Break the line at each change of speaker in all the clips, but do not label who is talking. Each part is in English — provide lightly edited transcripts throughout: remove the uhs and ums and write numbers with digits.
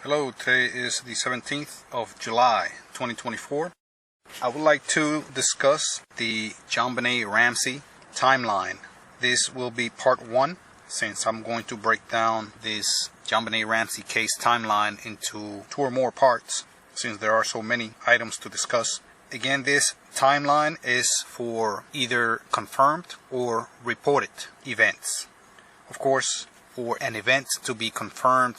Hello, today is the 17th of July, 2024. I would like to discuss the Jonbenet Ramsey timeline. This will be part 1, since I'm going to break down this Jonbenet Ramsey case timeline into 2 or more parts, since there are so many items to discuss. Again, this timeline is for either confirmed or reported events. Of course, for an event to be confirmed,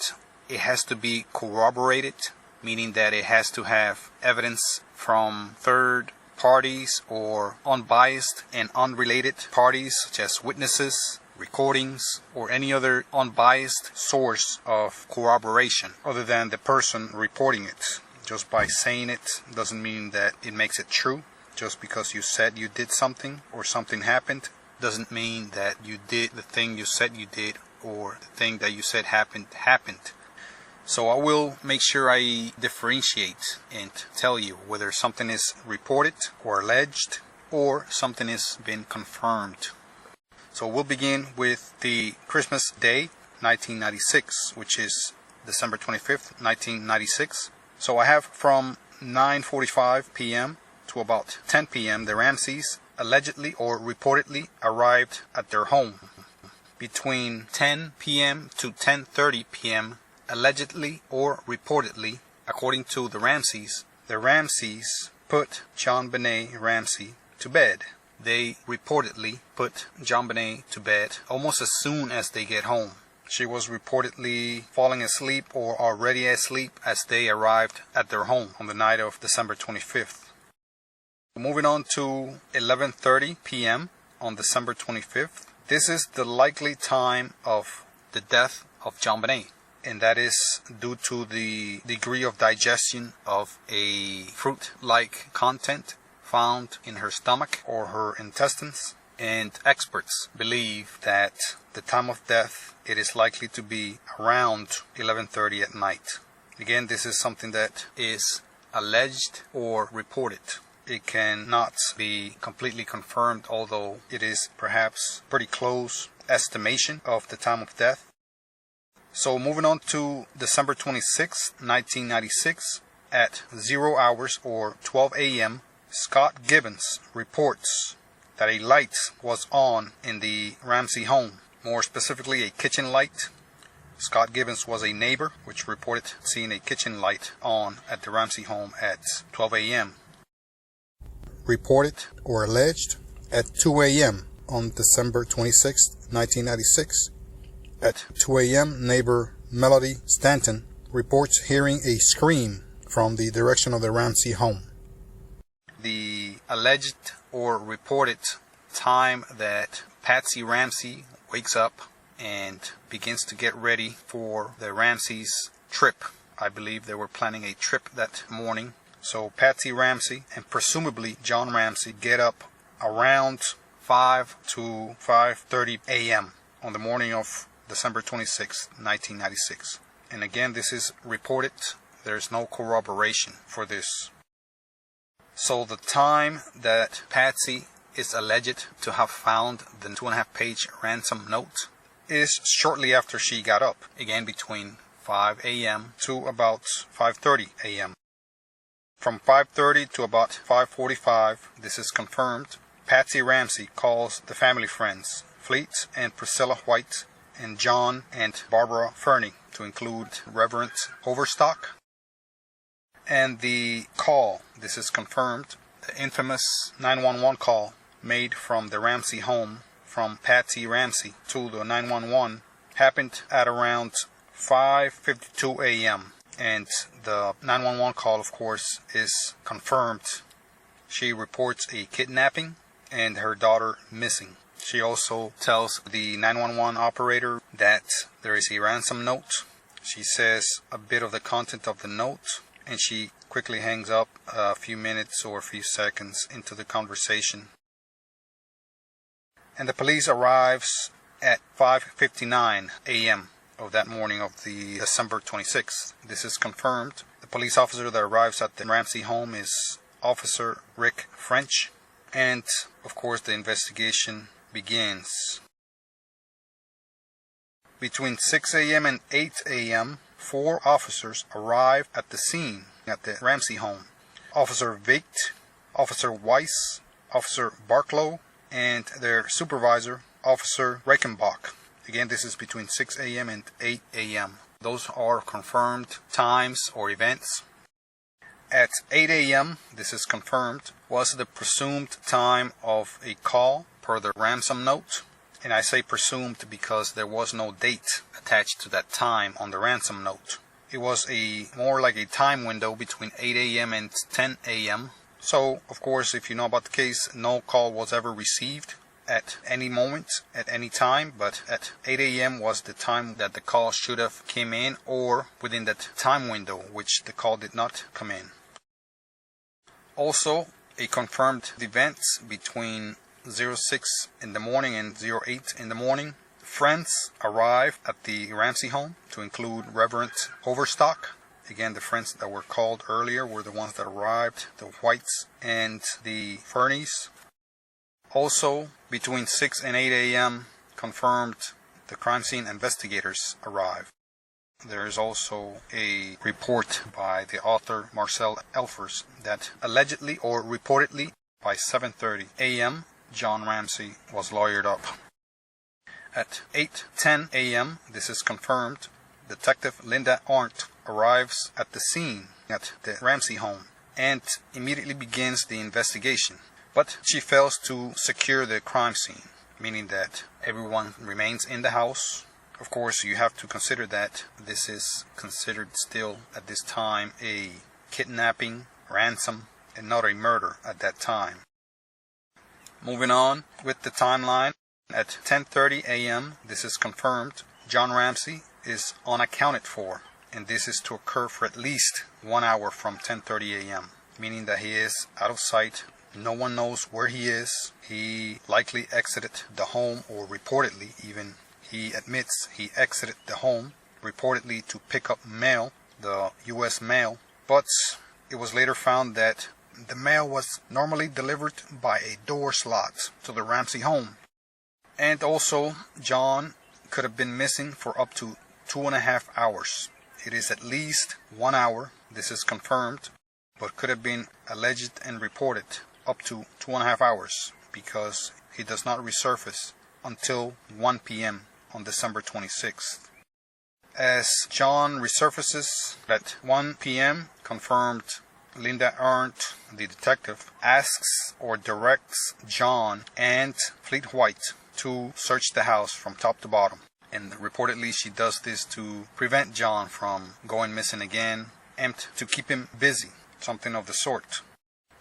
it has to be corroborated, meaning that it has to have evidence from third parties or unbiased and unrelated parties, such as witnesses, recordings, or any other unbiased source of corroboration other than the person reporting it. Just by saying it doesn't mean that it makes it true. Just because you said you did something or something happened doesn't mean that you did the thing you said you did or the thing that you said happened. So I will make sure I differentiate and tell you whether something is reported or alleged or something has been confirmed. So we'll begin with the Christmas Day, 1996, which is December 25th, 1996. So I have from 9:45 p.m. to about 10 p.m. the Ramseys allegedly or reportedly arrived at their home. Between 10 p.m. to 10:30 p.m. allegedly or reportedly, according to the Ramseys put Jonbenet Ramsey to bed. They reportedly put Jonbenet to bed almost as soon as they get home. She was reportedly falling asleep or already asleep as they arrived at their home on the night of December 25th. Moving on to 11:30 p.m. on December 25th. This is the likely time of the death of Jonbenet, and that is due to the degree of digestion of a fruit-like content found in her stomach or her intestines. And experts believe that the time of death, it is likely to be around 11:30 at night. Again, this is something that is alleged or reported. It cannot be completely confirmed, although it is perhaps pretty close estimation of the time of death. So moving on to December 26, 1996, at 0 hours or 12 a.m., Scott Gibbons reports that a light was on in the Ramsey home, more specifically a kitchen light. Scott Gibbons was a neighbor which reported seeing a kitchen light on at the Ramsey home at 12 a.m. Reported or alleged at 2 a.m. on December 26, 1996. At 2 a.m., neighbor Melody Stanton reports hearing a scream from the direction of the Ramsey home. The alleged or reported time that Patsy Ramsey wakes up and begins to get ready for the Ramsey's trip. I believe they were planning a trip that morning. So Patsy Ramsey and presumably John Ramsey get up around 5 to 5:30 a.m. on the morning of December 26, 1996. And again, this is reported. There's no corroboration for this. So the time that Patsy is alleged to have found the 2.5-page ransom note is shortly after she got up, again between 5 a.m. to about 5:30 a.m. From 5:30 to about 5:45, this is confirmed, Patsy Ramsey calls the family friends, Fleet and Priscilla White, and John and Barbara Fernie, to include Reverend Overstock. And the call, this is confirmed, the infamous 911 call made from the Ramsey home from Patsy Ramsey to the 911 happened at around 5:52 a.m. And the 911 call, of course, is confirmed. She reports a kidnapping and her daughter missing. She also tells the 911 operator that there is a ransom note. She says a bit of the content of the note, and she quickly hangs up a few minutes or a few seconds into the conversation. And the police arrives at 5:59 a.m. of that morning of the December 26th. This is confirmed. The police officer that arrives at the Ramsey home is Officer Rick French. And, of course, the investigation begins. Between 6 a.m. and 8 a.m., 4 officers arrived at the scene at the Ramsey home. Officer Vicht, Officer Weiss, Officer Barklow, and their supervisor, Officer Reichenbach. Again, this is between 6 a.m. and 8 a.m. Those are confirmed times or events. At 8 a.m., this is confirmed, was the presumed time of a call per the ransom note. And I say presumed because there was no date attached to that time on the ransom note. It was more like a time window between 8 a.m. and 10 a.m. So, of course, if you know about the case, no call was ever received at any moment, at any time, but at 8 a.m. was the time that the call should have came in, or within that time window, which the call did not come in. Also, a confirmed event between 06 in the morning and 08 in the morning. Friends arrived at the Ramsey home, to include Reverend Overstock. Again, the friends that were called earlier were the ones that arrived, the Whites and the Fernies. Also, between 6 and 8 a.m., confirmed the crime scene investigators arrived. There is also a report by the author Marcel Elfers that allegedly or reportedly by 7:30 a.m., John Ramsey was lawyered up. At 8:10 a.m., this is confirmed, Detective Linda Arndt arrives at the scene at the Ramsey home and immediately begins the investigation. But she fails to secure the crime scene, meaning that everyone remains in the house. Of course, you have to consider that this is considered still at this time a kidnapping, ransom, and not a murder at that time. Moving on with the timeline, at 10:30 a.m., this is confirmed, John Ramsey is unaccounted for, and this is to occur for at least 1 hour from 10:30 a.m., meaning that he is out of sight. No one knows where he is. He likely exited the home, or reportedly even, he admits he exited the home, reportedly to pick up mail, the U.S. mail, but it was later found that the mail was normally delivered by a door slot to the Ramsey home. And also, John could have been missing for up to 2.5 hours. It is at least 1 hour, this is confirmed, but could have been alleged and reported up to 2.5 hours because he does not resurface until 1 p.m. on December 26th. As John resurfaces at 1 p.m., confirmed, Linda Arndt, the detective, asks or directs John and Fleet White to search the house from top to bottom. And reportedly she does this to prevent John from going missing again and to keep him busy, something of the sort.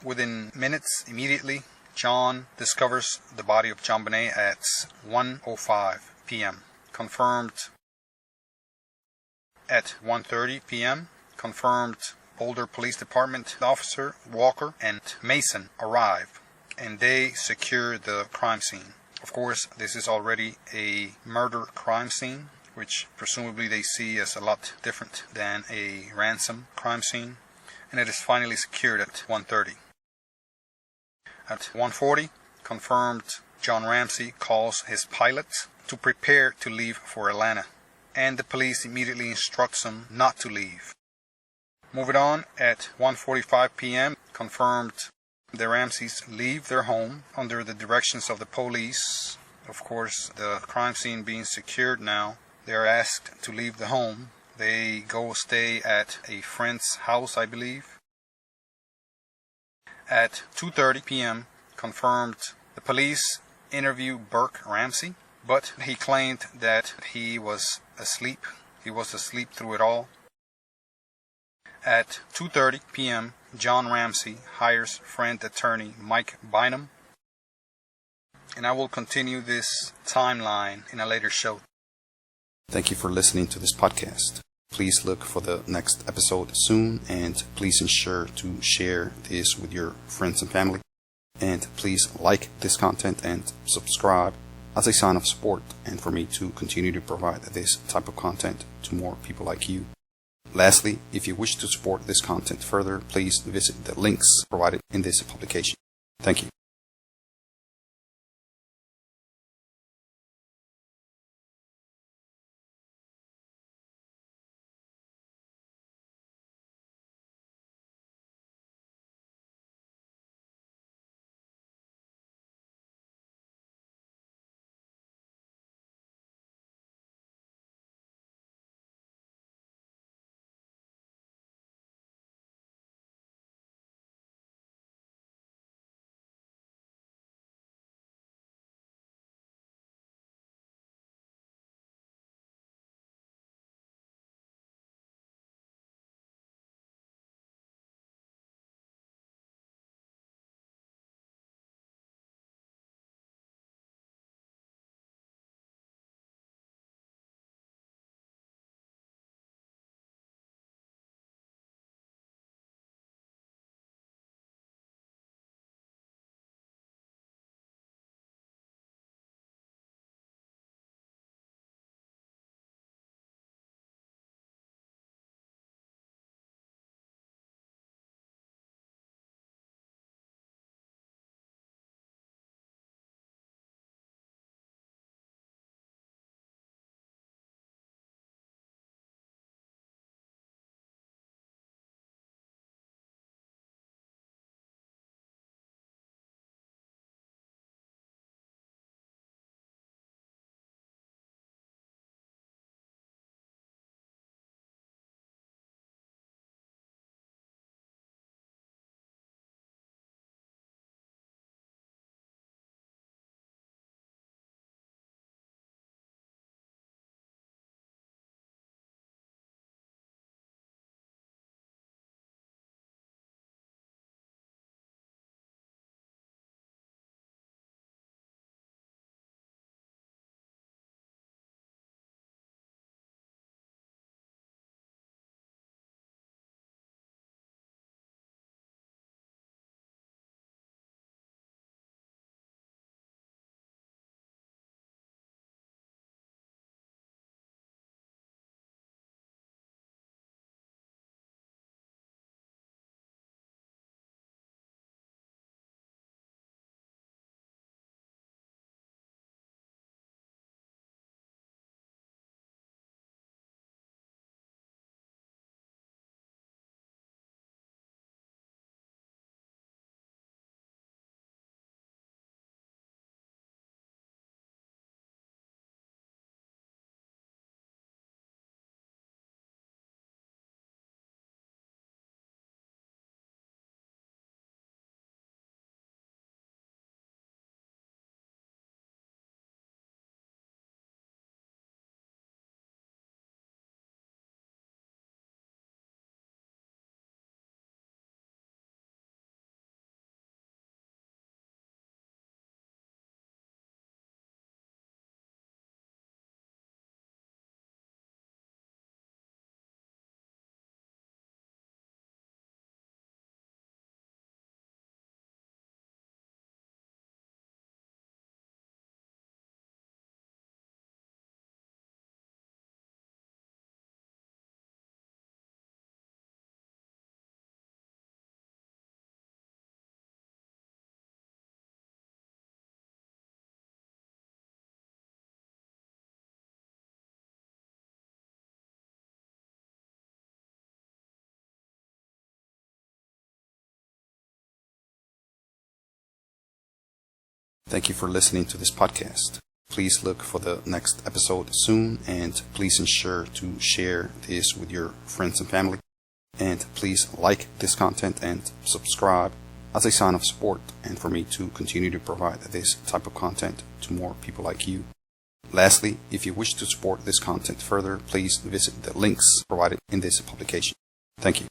Within minutes, immediately, John discovers the body of Jonbenet at 1:05 p.m. Confirmed at 1:30 p.m. Confirmed Boulder Police Department officer Walker and Mason arrive, and they secure the crime scene. Of course, this is already a murder crime scene, which presumably they see as a lot different than a ransom crime scene, and it is finally secured at 1:30. At 1:40, confirmed, John Ramsey calls his pilot to prepare to leave for Atlanta, and the police immediately instructs him not to leave. Moving on, at 1:45 p.m., confirmed, the Ramseys leave their home under the directions of the police. Of course, the crime scene being secured now, they are asked to leave the home. They go stay at a friend's house, I believe. At 2:30 p.m., confirmed, the police interview Burke Ramsey, but he claimed that he was asleep. He was asleep through it all. At 2:30 p.m., John Ramsey hires friend attorney Mike Bynum. And I will continue this timeline in a later show. Thank you for listening to this podcast. Please look for the next episode soon, and please ensure to share this with your friends and family. And please like this content and subscribe as a sign of support and for me to continue to provide this type of content to more people like you. Lastly, if you wish to support this content further, please visit the links provided in this publication. Thank you. Thank you for listening to this podcast. Please look for the next episode soon, and please ensure to share this with your friends and family. And please like this content and subscribe as a sign of support and for me to continue to provide this type of content to more people like you. Lastly, if you wish to support this content further, please visit the links provided in this publication. Thank you.